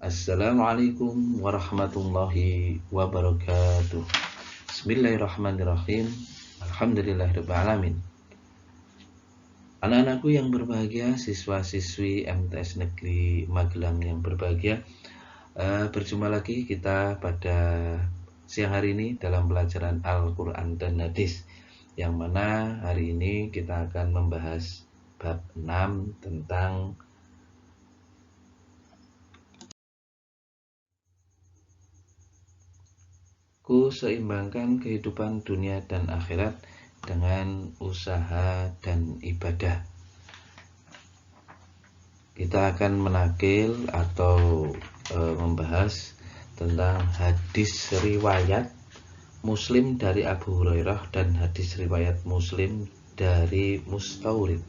Assalamualaikum warahmatullahi wabarakatuh. Bismillahirrahmanirrahim. Alhamdulillahirabbil alamin. Anak-anakku yang berbahagia, siswa-siswi MTS Negeri Magelang yang berbahagia, berjumpa lagi kita pada siang hari ini dalam pelajaran Al-Quran dan Hadis, yang mana hari ini kita akan membahas bab 6 tentang seimbangkan kehidupan dunia dan akhirat dengan usaha dan ibadah. Kita akan menakil atau membahas tentang hadis riwayat Muslim dari Abu Hurairah dan hadis riwayat Muslim dari Mustaurid.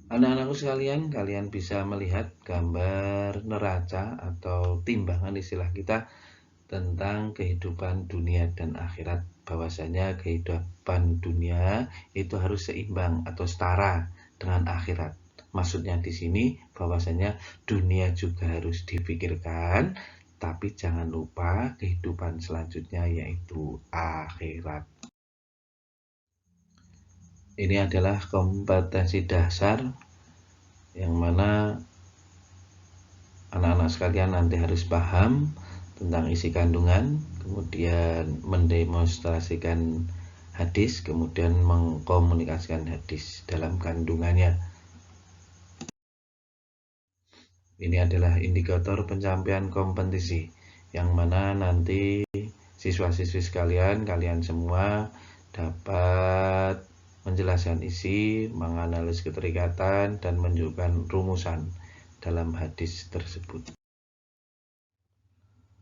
Anak-anakku sekalian, kalian bisa melihat gambar neraca atau timbangan istilah kita tentang kehidupan dunia dan akhirat, bahwasanya kehidupan dunia itu harus seimbang atau setara dengan akhirat. Maksudnya di sini bahwasanya dunia juga harus dipikirkan, tapi jangan lupa kehidupan selanjutnya yaitu akhirat. Ini adalah kompetensi dasar yang mana anak-anak sekalian nanti harus paham tentang isi kandungan, kemudian mendemonstrasikan hadis, kemudian mengkomunikasikan hadis dalam kandungannya. Ini adalah indikator pencapaian kompetisi, yang mana nanti siswa-siswi sekalian, kalian semua dapat menjelaskan isi, menganalisis keterikatan, dan menunjukkan rumusan dalam hadis tersebut.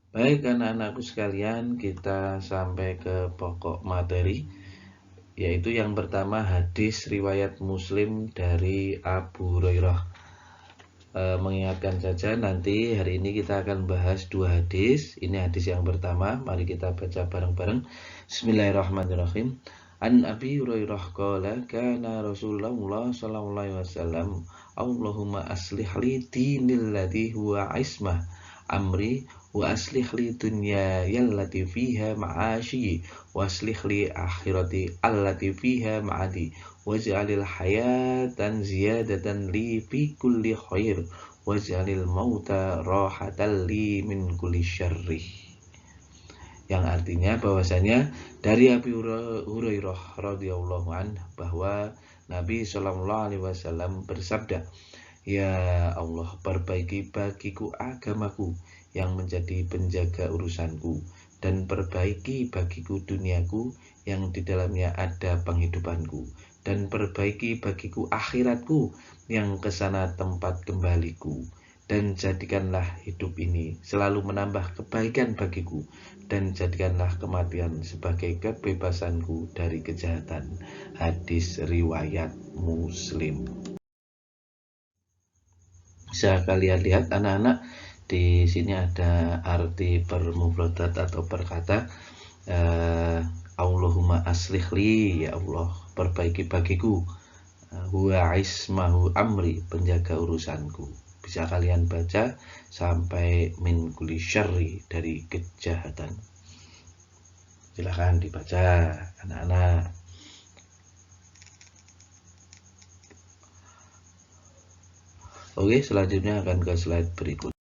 Baik anak-anakku sekalian, kita sampai ke pokok materi, yaitu yang pertama hadis riwayat Muslim dari Abu Hurairah. Mengingatkan saja, nanti hari ini kita akan bahas dua hadis. Ini hadis yang pertama, mari kita baca bareng-bareng. Bismillahirrahmanirrahim. An Abi Hurairah qala kana Rasulullah sallallahu alaihi wasallam Allahumma aslih li dinil ladzi huwa ismah amri wa aslih li dunya yallati fiha ma'ashi wa aslih li akhirati allati fiha ma'adi waj'alil hayatan ziyadatan li fi kulli khair waj'alil mauta rahatan li min kulli syarri. Yang artinya bahwasanya dari Abi Hurairah radhiyallahu anhu bahwa Nabi Shallallahu alaihi wasallam bersabda, "Ya Allah, perbaiki bagiku agamaku yang menjadi penjaga urusanku, dan perbaiki bagiku duniaku yang di dalamnya ada penghidupanku, dan perbaiki bagiku akhiratku yang kesana tempat kembaliku. Dan jadikanlah hidup ini selalu menambah kebaikan bagiku, dan jadikanlah kematian sebagai kebebasanku dari kejahatan." Hadis riwayat Muslim. Bisa kalian lihat anak-anak, di sini ada arti per mufradat atau per kata. Allahumma aslih li, ya Allah perbaiki bagiku. Huwa ismahu amri, penjaga urusanku. Bisa kalian baca sampai min kulli syarri, dari kejahatan. Silahkan dibaca anak-anak. Oke, selanjutnya akan ke slide berikut.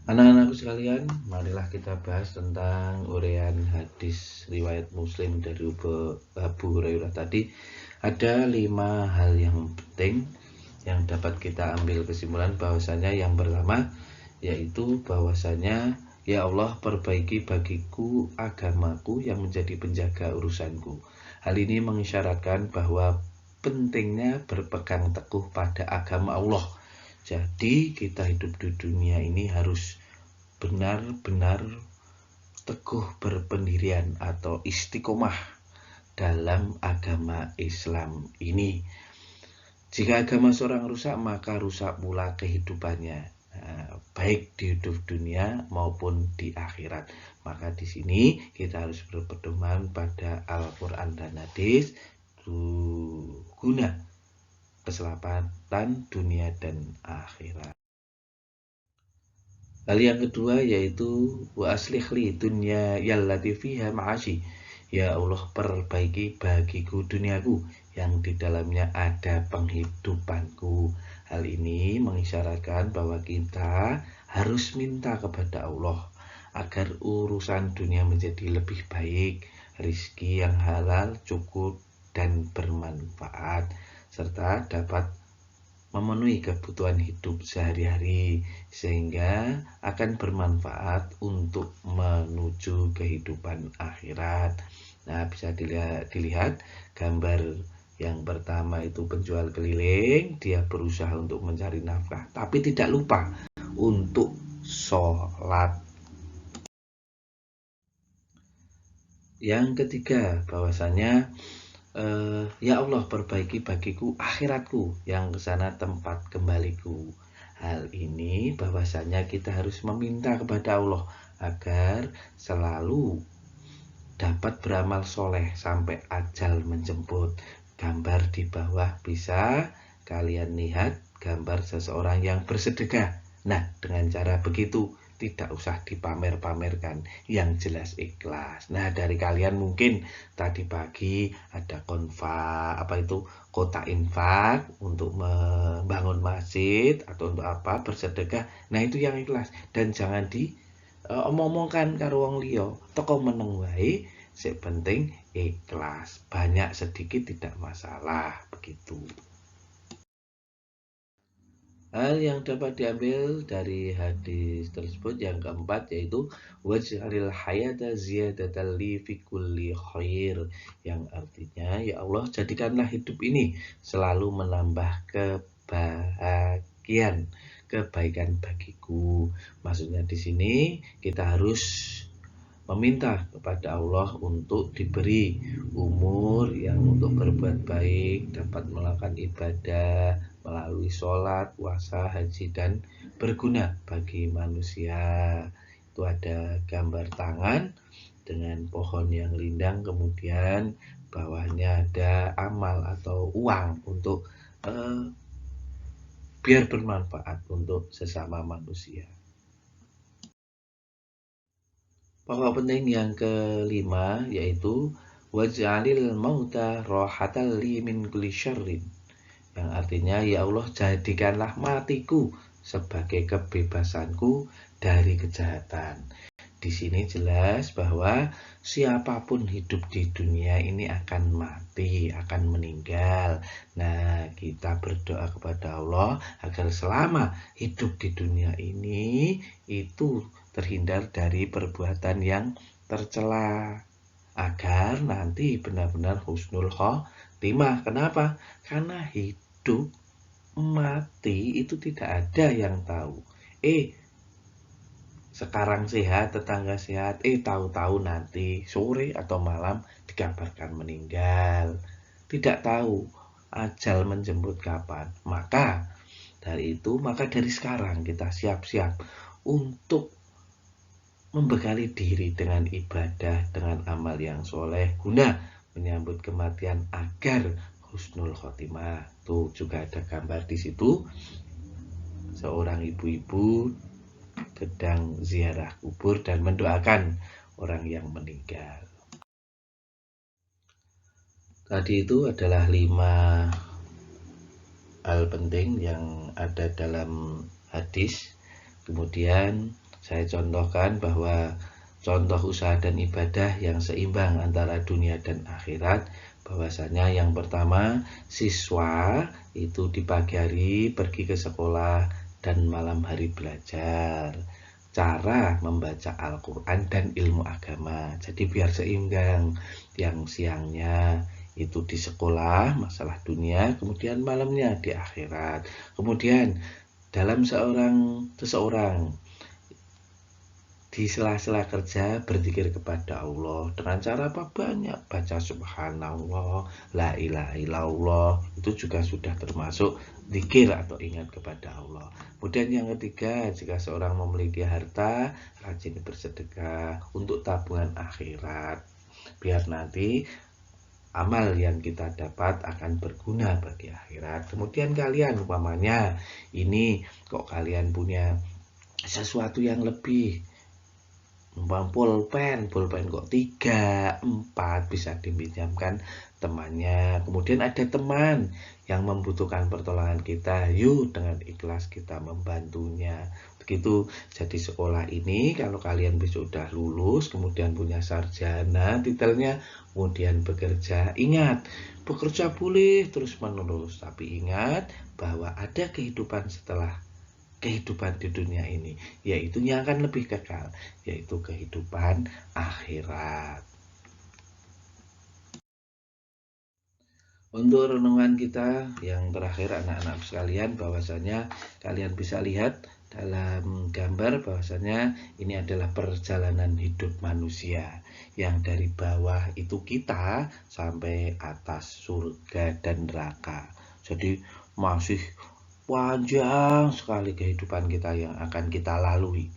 Anak-anakku sekalian, marilah kita bahas tentang uraian hadis riwayat Muslim dari Abu Hurairah tadi. Ada 5 hal yang penting yang dapat kita ambil kesimpulan, bahwasanya yang pertama yaitu bahwasanya ya Allah perbaiki bagiku agamaku yang menjadi penjaga urusanku. Hal ini mengisyaratkan bahwa pentingnya berpegang teguh pada agama Allah. Jadi kita hidup di dunia ini harus benar-benar teguh berpendirian atau istiqomah dalam agama Islam ini. Jika agama seorang rusak, maka rusak pula kehidupannya, baik di hidup dunia maupun di akhirat. Maka di sini kita harus berpedoman pada Al-Quran dan Hadis guna keselamatan dunia dan akhirat. Lalu yang kedua yaitu wa aslih li dunya yallati fiha ma'ashi. Ya Allah, perbaiki bagiku duniaku yang di dalamnya ada penghidupanku. Hal ini mengisyaratkan bahwa kita harus minta kepada Allah agar urusan dunia menjadi lebih baik, rizki yang halal, cukup, dan bermanfaat, serta dapat memenuhi kebutuhan hidup sehari-hari, sehingga akan bermanfaat untuk menuju kehidupan akhirat. Nah, bisa dilihat gambar yang pertama itu penjual keliling, dia berusaha untuk mencari nafkah, tapi tidak lupa untuk sholat. Yang ketiga, bahwasanya ya Allah, perbaiki bagiku akhiratku yang kesana tempat kembaliku. Hal ini bahwasanya kita harus meminta kepada Allah agar selalu dapat beramal soleh sampai ajal menjemput. Gambar di bawah bisa kalian lihat gambar seseorang yang bersedekah. Nah, dengan cara begitu tidak usah dipamer-pamerkan, yang jelas ikhlas. Nah, dari kalian mungkin tadi pagi ada kota infak untuk membangun masjid atau untuk apa, bersedekah. Nah, itu yang ikhlas, dan jangan omong-omongkan karo wong liya, teko meneng wae, sing penting ikhlas. Banyak sedikit tidak masalah, begitu. Hal yang dapat diambil dari hadis tersebut yang keempat yaitu waj'alil hayata ziyadatan li fi kulli khair, yang artinya ya Allah, jadikanlah hidup ini selalu menambah kebaikan bagiku. Maksudnya di sini kita harus meminta kepada Allah untuk diberi umur yang untuk berbuat baik, dapat melakukan ibadah melalui sholat, puasa, haji, dan berguna bagi manusia. Itu ada gambar tangan dengan pohon yang rindang, kemudian bawahnya ada amal atau uang untuk biar bermanfaat untuk sesama manusia. Pokok penting yang kelima yaitu waj'alil mauta rohatal li min kulli syarrin, yang artinya ya Allah, jadikanlah matiku sebagai kebebasanku dari kejahatan. Di sini jelas bahwa siapapun hidup di dunia ini akan mati, akan meninggal. Nah, kita berdoa kepada Allah agar selama hidup di dunia ini itu terhindar dari perbuatan yang tercela, agar nanti benar-benar husnul khotimah. Kenapa? Karena hidup mati itu tidak ada yang tahu. Sekarang sehat, tetangga sehat, tahu-tahu nanti sore atau malam dikabarkan meninggal. Tidak tahu ajal menjemput kapan. Maka dari sekarang kita siap-siap untuk membekali diri dengan ibadah, dengan amal yang soleh, guna menyambut kematian agar husnul khotimah. Tuh juga ada gambar di situ, seorang ibu-ibu sedang ziarah kubur dan mendoakan orang yang meninggal. Tadi itu adalah 5 hal penting yang ada dalam hadis. Kemudian saya contohkan bahwa contoh usaha dan ibadah yang seimbang antara dunia dan akhirat, bahwasanya yang pertama, siswa itu di pagi hari pergi ke sekolah dan malam hari belajar cara membaca Al-Quran dan ilmu agama. Jadi biar seimbang, yang siangnya itu di sekolah masalah dunia, kemudian malamnya di akhirat. Kemudian dalam seseorang di sela-sela kerja berzikir kepada Allah dengan cara apa? Banyak baca subhanallah, la ilaha illallah, itu juga sudah termasuk zikir atau ingat kepada Allah. Kemudian yang ketiga, jika seorang memiliki harta, rajin bersedekah untuk tabungan akhirat, biar nanti amal yang kita dapat akan berguna bagi akhirat. Kemudian kalian umpamanya ini kok kalian punya sesuatu yang lebih, pulpen kok 3, 4 bisa dipinjamkan temannya. Kemudian ada teman yang membutuhkan pertolongan kita, yuk dengan ikhlas kita membantunya. Begitu. Jadi sekolah ini kalau kalian besok udah lulus, kemudian punya sarjana, titelnya, kemudian bekerja, ingat, bekerja boleh terus menerus, tapi ingat bahwa ada kehidupan setelah kehidupan di dunia ini, yaitu yang akan lebih kekal, yaitu kehidupan akhirat. Untuk renungan kita yang terakhir anak-anak sekalian, bahwasanya kalian bisa lihat dalam gambar bahwasanya ini adalah perjalanan hidup manusia yang dari bawah itu kita sampai atas surga dan neraka. Jadi masih panjang sekali kehidupan kita yang akan kita lalui.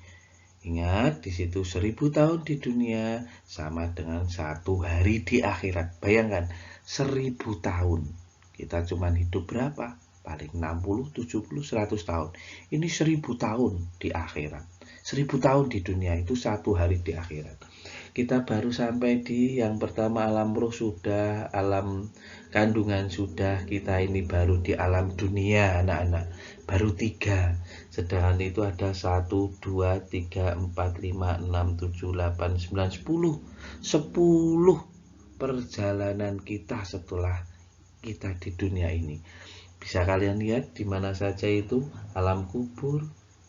Ingat, di situ 1000 tahun di dunia sama dengan 1 hari di akhirat. Bayangkan, 1000 tahun. Kita cuma hidup berapa? Paling 60, 70, 100 tahun. Ini 1000 tahun di akhirat. 1000 tahun di dunia itu 1 hari di akhirat. Kita baru sampai di yang pertama, alam roh sudah, alam kandungan sudah, kita ini baru di alam dunia anak-anak. Baru 3. Sedangkan itu ada 1, 2, 3, 4, 5, 6, 7, 8, 9, 10. 10 perjalanan kita setelah kita di dunia ini. Bisa kalian lihat di mana saja itu, alam kubur,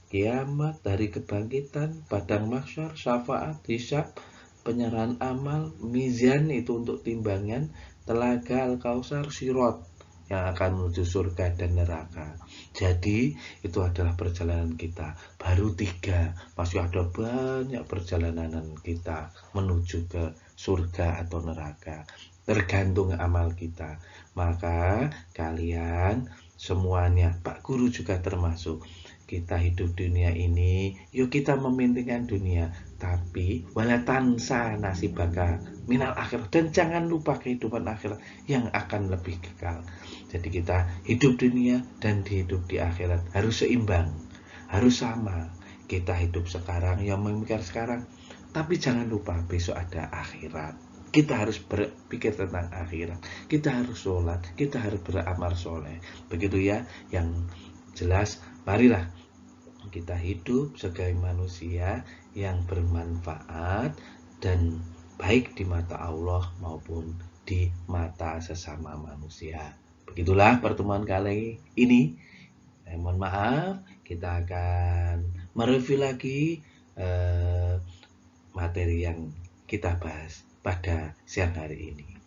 kiamat, dari kebangkitan, padang mahsyar, syafaat, hisab, penyerahan amal, mizan itu untuk timbangan, telaga, al-kausar, sirot yang akan menuju surga dan neraka. Jadi itu adalah perjalanan kita, baru 3, masih ada banyak perjalanan kita menuju ke surga atau neraka, tergantung amal kita. Maka kalian semuanya, Pak Guru juga termasuk, kita hidup dunia ini, yuk kita mementingkan dunia, tapi wala tansa nasibaka minal akhirat, dan jangan lupa kehidupan akhirat yang akan lebih kekal. Jadi kita hidup dunia dan hidup di akhirat harus seimbang, harus sama. Kita hidup sekarang, yang memikir sekarang, tapi jangan lupa besok ada akhirat. Kita harus berpikir tentang akhirat, kita harus sholat, kita harus beramal soleh. Begitu ya, yang jelas marilah kita hidup sebagai manusia yang bermanfaat dan baik di mata Allah maupun di mata sesama manusia. Begitulah pertemuan kali ini. Mohon maaf, kita akan mereview lagi materi yang kita bahas pada siang hari ini.